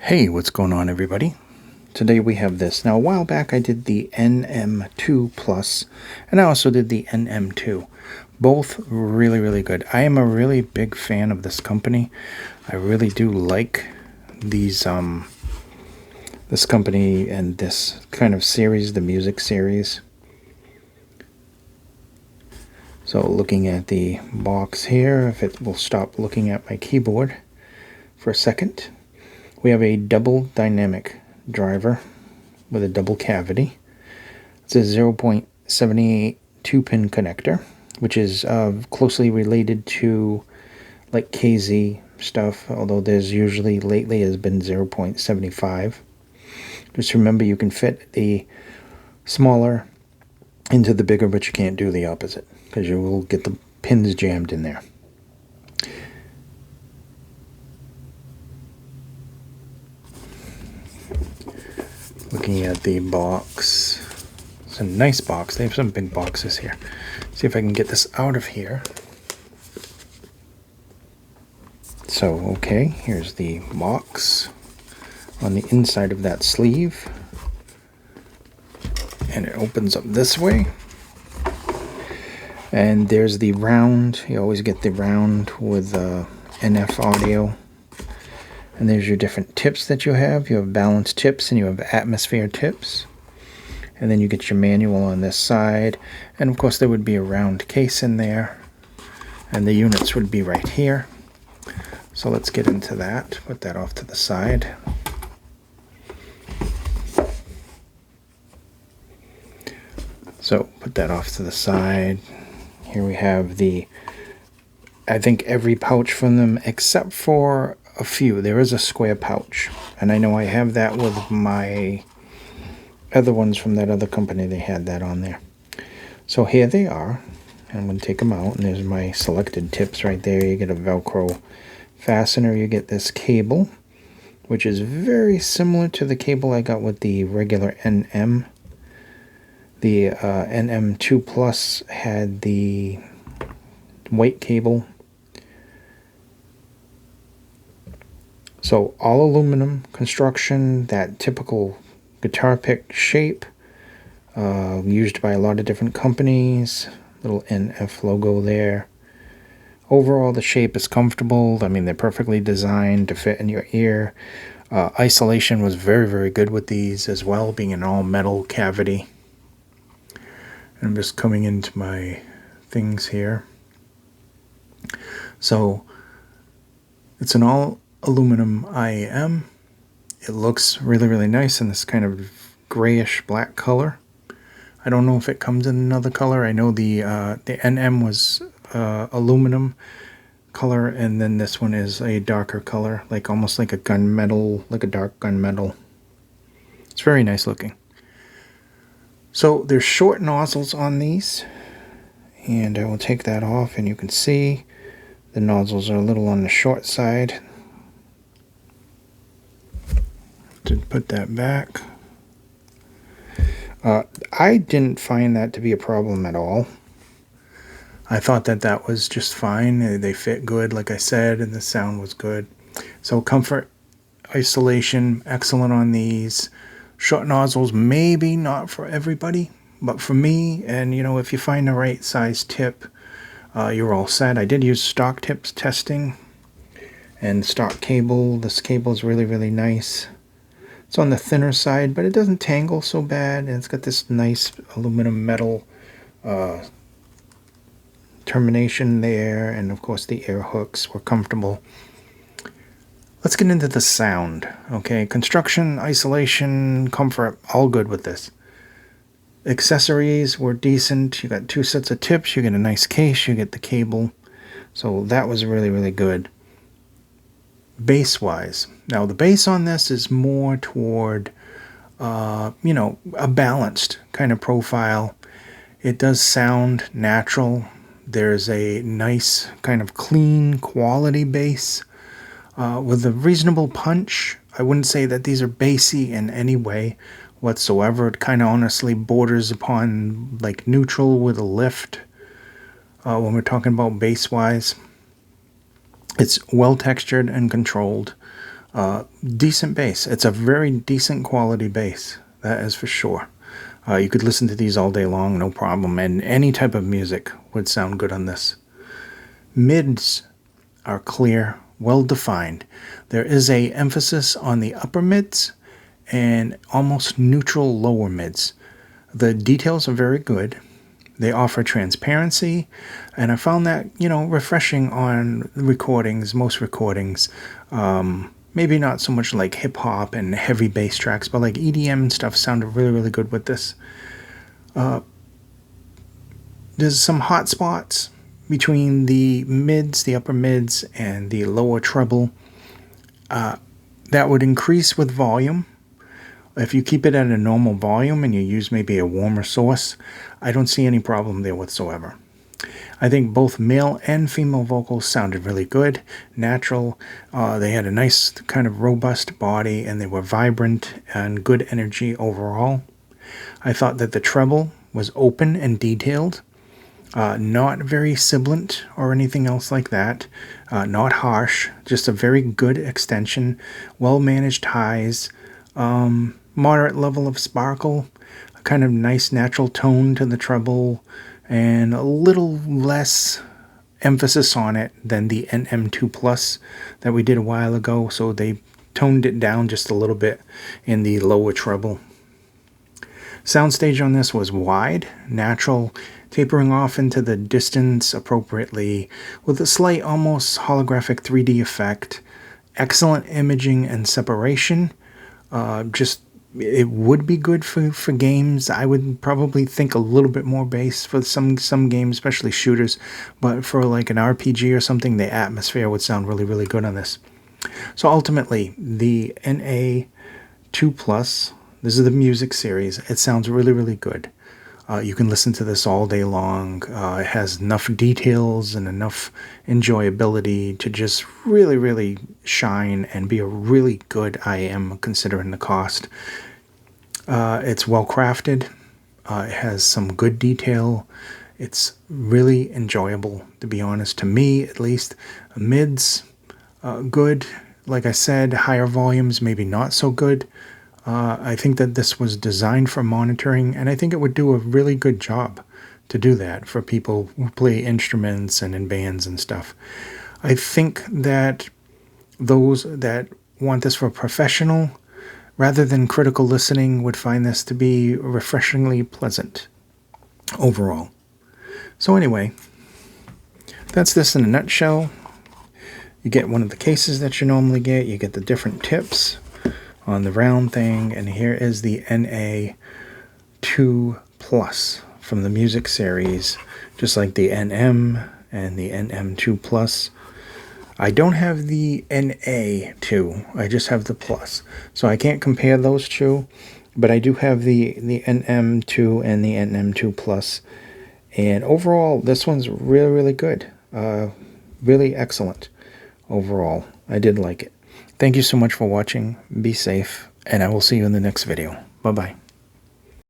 Hey, what's going on, everybody? Today we have this. Now, a while back I did the NM2 Plus, and I also did the NM2. Both really good. I am a really big fan of this company. I really do like these this company and this kind of series, the music series. So looking at the box here, if it will stop looking at my keyboard for a second. We have a double dynamic driver with a double cavity. It's a 0.78 2-pin connector, which is closely related to like KZ stuff, although there's usually lately has been 0.75. Just remember you can fit the smaller into the bigger, but you can't do the opposite because you will get the pins jammed in there. Looking at the box, it's a nice box. They have some big boxes here. See if I can get this out of here. So, okay, here's the box on the inside of that sleeve. And it opens up this way. And there's the round. You always get the round with NF audio. And there's your different tips that you have. You have balanced tips and you have atmosphere tips. And then you get your manual on this side. And of course there would be a round case in there. And the units would be right here. So let's get into that. Put that off to the side. So put that off to the side. Here we have I think every pouch from them except for a few. There is a square pouch, and I know I have that with my other ones from that other company. They had that on there. So here they are. I'm going to take them out, and there's my selected tips right there. You get a Velcro fastener. You get this cable, which is very similar to the cable I got with the regular NM. The NM2 Plus had the white cable. So all aluminum construction, that typical guitar pick shape, used by a lot of different companies. Little NF logo there. Overall, the shape is comfortable. I mean, they're perfectly designed to fit in your ear. Isolation was very good with these as well, being an all metal cavity. I'm just coming into my things here. So it's an all aluminum IAM. It looks really nice in this kind of grayish black color. I don't know if it comes in another color. I know the NM was aluminum color, and then this one is a darker color, like almost like a gunmetal, like a dark gunmetal. It's very nice looking. So there's short nozzles on these, and I will take that off, and you can see the nozzles are a little on the short side. To put that back. I didn't find that to be a problem at all. I thought that was just fine. They fit good, like I said, and the sound was good. So comfort, isolation, excellent on these. Short nozzles, maybe not for everybody, but for me, and you know, if you find the right size tip, you're all set. I did use stock tips testing and stock cable. This cable is really nice. It's on the thinner side, but it doesn't tangle so bad, and it's got this nice aluminum metal termination there, and of course the air hooks were comfortable. Let's get into the sound. Okay, construction, isolation, comfort, all good with this. Accessories were decent. You got 2 sets of tips, you get a nice case, you get the cable. So that was really good. Bass wise, now the bass on this is more toward you know, a balanced kind of profile. It does sound natural. There's a nice kind of clean quality bass with a reasonable punch. I wouldn't say that these are bassy in any way whatsoever. It kind of honestly borders upon like neutral with a lift when we're talking about bass wise. It's well textured and controlled. Decent bass. It's a very decent quality bass, that is for sure. You could listen to these all day long, no problem, and any type of music would sound good on this. Mids are clear, well defined. There is a emphasis on the upper mids and almost neutral lower mids. The details are very good. They offer transparency, and I found that, refreshing on recordings, most recordings. Maybe not so much like hip hop and heavy bass tracks, but like EDM and stuff sounded really, really good with this. There's some hot spots between the mids, the upper mids, and the lower treble. That would increase with volume. If you keep it at a normal volume and you use maybe a warmer source, I don't see any problem there whatsoever. I think both male and female vocals sounded really good, natural. They had a nice kind of robust body, and they were vibrant and good energy overall. I thought that the treble was open and detailed, not very sibilant or anything else like that, not harsh, just a very good extension, well-managed highs, moderate level of sparkle, a kind of nice natural tone to the treble, and a little less emphasis on it than the NM2 Plus that we did a while ago, so they toned it down just a little bit in the lower treble. Soundstage on this was wide, natural, tapering off into the distance appropriately, with a slight almost holographic 3D effect, excellent imaging and separation. It would be good for games. I would probably think a little bit more bass for some games, especially shooters. But for like an RPG or something, the atmosphere would sound really, really good on this. So ultimately, the NA2 Plus, this is the music series. It sounds really, really good. You can listen to this all day long. It has enough details and enough enjoyability to just really, really shine and be a really good IM considering the cost. It's well crafted. It has some good detail. It's really enjoyable, to be honest, to me at least. Mids, good. Like I said, higher volumes, maybe not so good. I think that this was designed for monitoring, and I think it would do a really good job to do that for people who play instruments and in bands and stuff. I think that those that want this for professional, rather than critical listening, would find this to be refreshingly pleasant overall. So anyway, that's this in a nutshell. You get one of the cases that you normally get. You get the different tips on the round thing, and here is the NA2 Plus from the music series, just like the NM and the NM2 Plus. I don't have the NA2, I just have the Plus, so I can't compare those two, but I do have the NM2 and the NM2 Plus, and overall this one's really, really good, really excellent overall. I did like it. Thank you so much for watching. Be safe, and I will see you in the next video. Bye-bye.